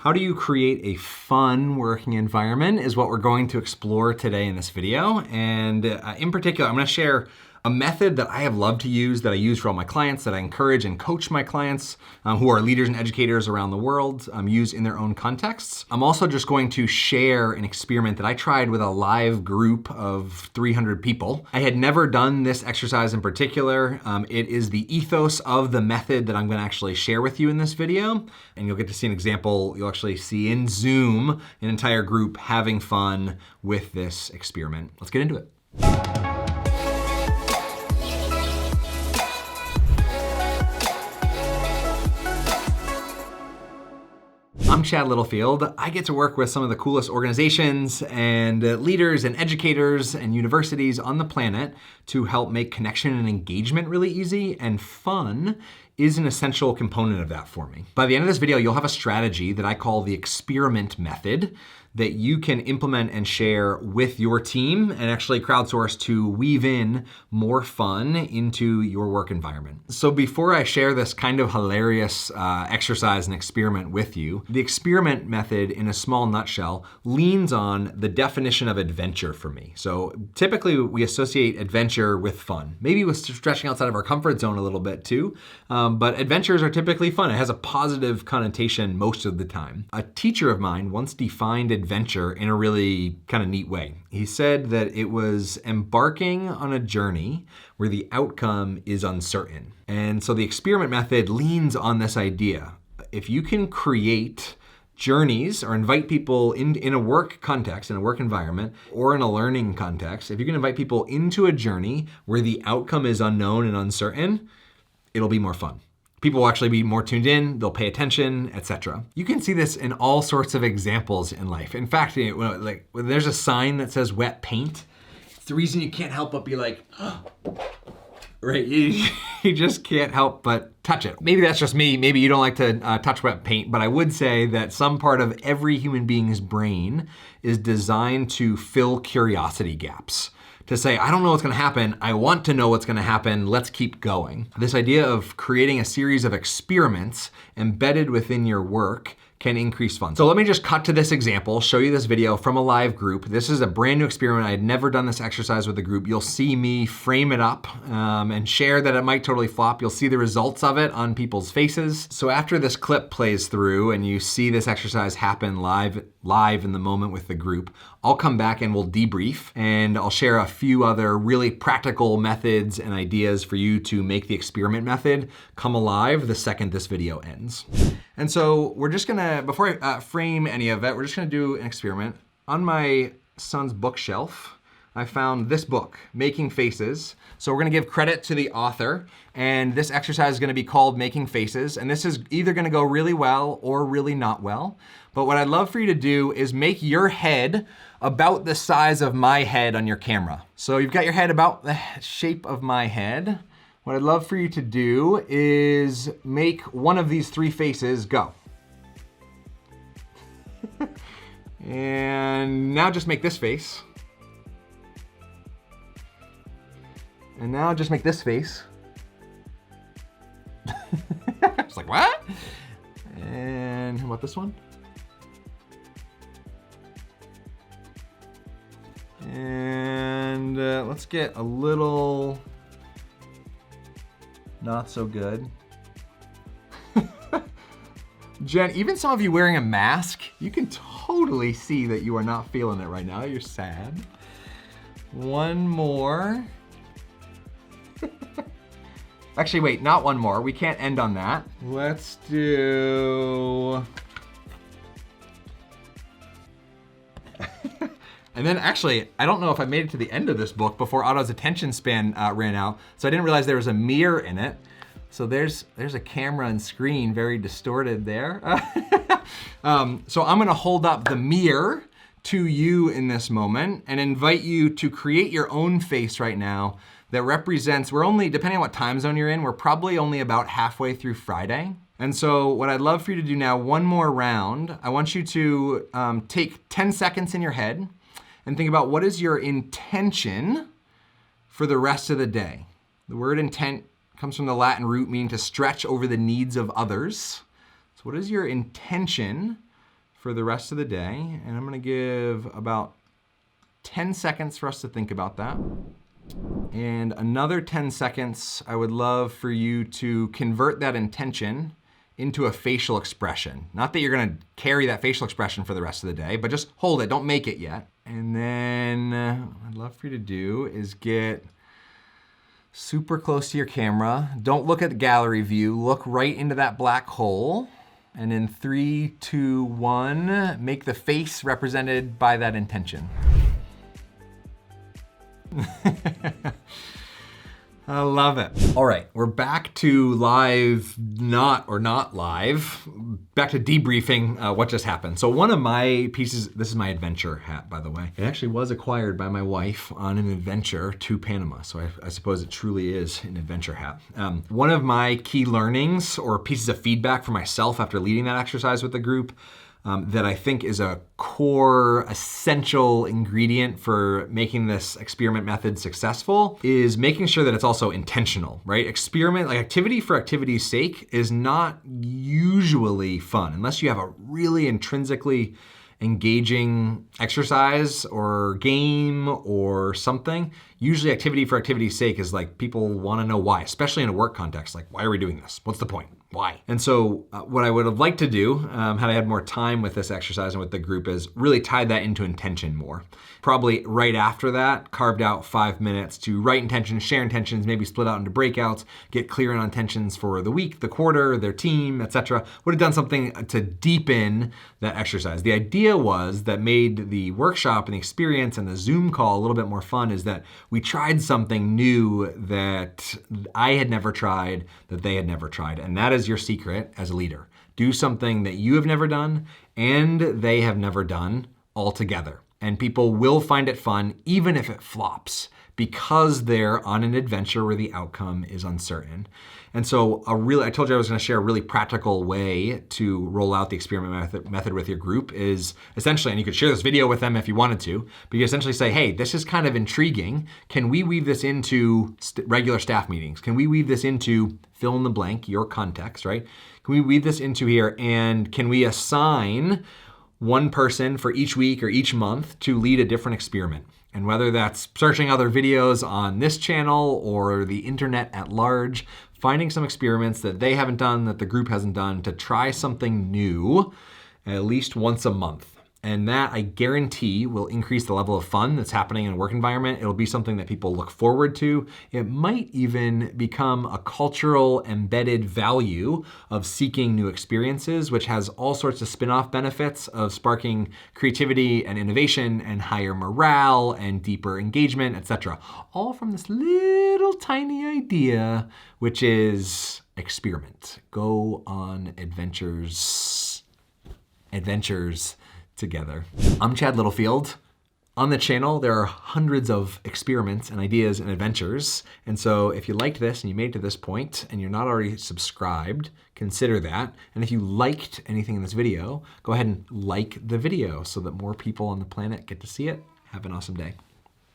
How do you create a fun working environment is what we're going to explore today in this video. And in particular, I'm going to share a method that I have loved to use, that I use for all my clients, that I encourage and coach my clients who are leaders and educators around the world use in their own contexts. I'm also just going to share an experiment that I tried with a live group of 300 people. I had never done this exercise in particular. It is the ethos of the method that I'm going to actually share with you in this video. And you'll get to see an example. You'll actually see in Zoom an entire group having fun with this experiment. Let's get into it. I'm Chad Littlefield. I get to work with some of the coolest organizations and leaders and educators and universities on the planet to help make connection and engagement really easy, and fun is an essential component of that for me. By the end of this video, you'll have a strategy that I call the experiment method that you can implement and share with your team and actually crowdsource to weave in more fun into your work environment. So before I share this kind of hilarious exercise and experiment with you, the experiment method in a small nutshell leans on the definition of adventure for me. So typically we associate adventure with fun, maybe with stretching outside of our comfort zone a little bit too, but adventures are typically fun. It has a positive connotation most of the time. A teacher of mine once defined adventure in a really kind of neat way. He said that it was embarking on a journey where the outcome is uncertain. And so the experiment method leans on this idea. If you can create journeys or invite people in a work context, in a work environment, or in a learning context, if you can invite people into a journey where the outcome is unknown and uncertain, it'll be more fun. People will actually be more tuned in, they'll pay attention, etc. You can see this in all sorts of examples in life. In fact, like when there's a sign that says wet paint, it's the reason you can't help but be like, oh. Right? You just can't help but touch it. Maybe that's just me. Maybe you don't like to touch wet paint, but I would say that some part of every human being's brain is designed to fill curiosity gaps. To say, I don't know what's gonna happen, I want to know what's gonna happen, let's keep going. This idea of creating a series of experiments embedded within your work can increase fun. So let me just cut to this example, show you this video from a live group. This is a brand new experiment. I had never done this exercise with a group. You'll see me frame it up and share that it might totally flop. You'll see the results of it on people's faces. So after this clip plays through and you see this exercise happen live in the moment with the group, I'll come back and we'll debrief, and I'll share a few other really practical methods and ideas for you to make the experiment method come alive the second this video ends. And so we're just gonna, before I frame any of it, we're just gonna do an experiment. On my son's bookshelf, I found this book, Making Faces. So we're gonna give credit to the author, and this exercise is gonna be called Making Faces, and this is either gonna go really well or really not well. But what I'd love for you to do is make your head about the size of my head on your camera. So you've got your head about the shape of my head. What I'd love for you to do is make one of these three faces go. And now just make this face. And now just make this face. It's like, what? And how about this one? And let's get a little not so good. Jen, even some of you wearing a mask, you can totally see that you are not feeling it right now. You're sad. One more. Actually, wait, not one more. We can't end on that. Let's do... And then actually, I don't know if I made it to the end of this book before Otto's attention span ran out, so I didn't realize there was a mirror in it. So there's a camera and screen very distorted there. So I'm gonna hold up the mirror to you in this moment and invite you to create your own face right now that represents, we're only, depending on what time zone you're in, we're probably only about halfway through Friday. And so what I'd love for you to do now, one more round, I want you to take 10 seconds in your head and think about what is your intention for the rest of the day. The word intent comes from the Latin root meaning to stretch over the needs of others. So what is your intention for the rest of the day, and I'm gonna give about 10 seconds for us to think about that. And another 10 seconds, I would love for you to convert that intention into a facial expression. Not that you're gonna carry that facial expression for the rest of the day, but just hold it, don't make it yet. And then what I'd love for you to do is get super close to your camera. Don't look at the gallery view, look right into that black hole. And in 3, 2, 1, make the face represented by that intention. I love it. All right, we're back to live, not live, back to debriefing what just happened. So one of my pieces, this is my adventure hat, by the way. It actually was acquired by my wife on an adventure to Panama, so I suppose it truly is an adventure hat. One of my key learnings or pieces of feedback for myself after leading that exercise with the group that I think is a core, essential ingredient for making this experiment method successful is making sure that it's also intentional, right? Experiment, like activity for activity's sake is not usually fun unless you have a really intrinsically engaging exercise or game or something. Usually activity for activity's sake is like people want to know why, especially in a work context. Like, why are we doing this? What's the point? Why? And so what I would have liked to do, had I had more time with this exercise and with the group, is really tie that into intention more. Probably right after that, carved out 5 minutes to write intentions, share intentions, maybe split out into breakouts, get clear on intentions for the week, the quarter, their team, etc. Would have done something to deepen that exercise. The idea was that made the workshop and the experience and the Zoom call a little bit more fun is that we tried something new that I had never tried, that they had never tried. And that is your secret as a leader. Do something that you have never done and they have never done all together. And people will find it fun even if it flops because they're on an adventure where the outcome is uncertain. And so I told you I was gonna share a really practical way to roll out the experiment method with your group is essentially, and you could share this video with them if you wanted to, but you essentially say, hey, this is kind of intriguing. Can we weave this into regular staff meetings? Can we weave this into fill in the blank, your context, right? Can we weave this into here and can we assign one person for each week or each month to lead a different experiment? And whether that's searching other videos on this channel or the internet at large, finding some experiments that they haven't done, that the group hasn't done, to try something new at least once a month. And that, I guarantee, will increase the level of fun that's happening in a work environment. It'll be something that people look forward to. It might even become a cultural embedded value of seeking new experiences, which has all sorts of spin-off benefits of sparking creativity and innovation and higher morale and deeper engagement, etc. All from this little tiny idea, which is experiment. Go on adventures together. I'm Chad Littlefield. On the channel, there are hundreds of experiments and ideas and adventures. And so if you liked this and you made it to this point and you're not already subscribed, consider that. And if you liked anything in this video, go ahead and like the video so that more people on the planet get to see it. Have an awesome day.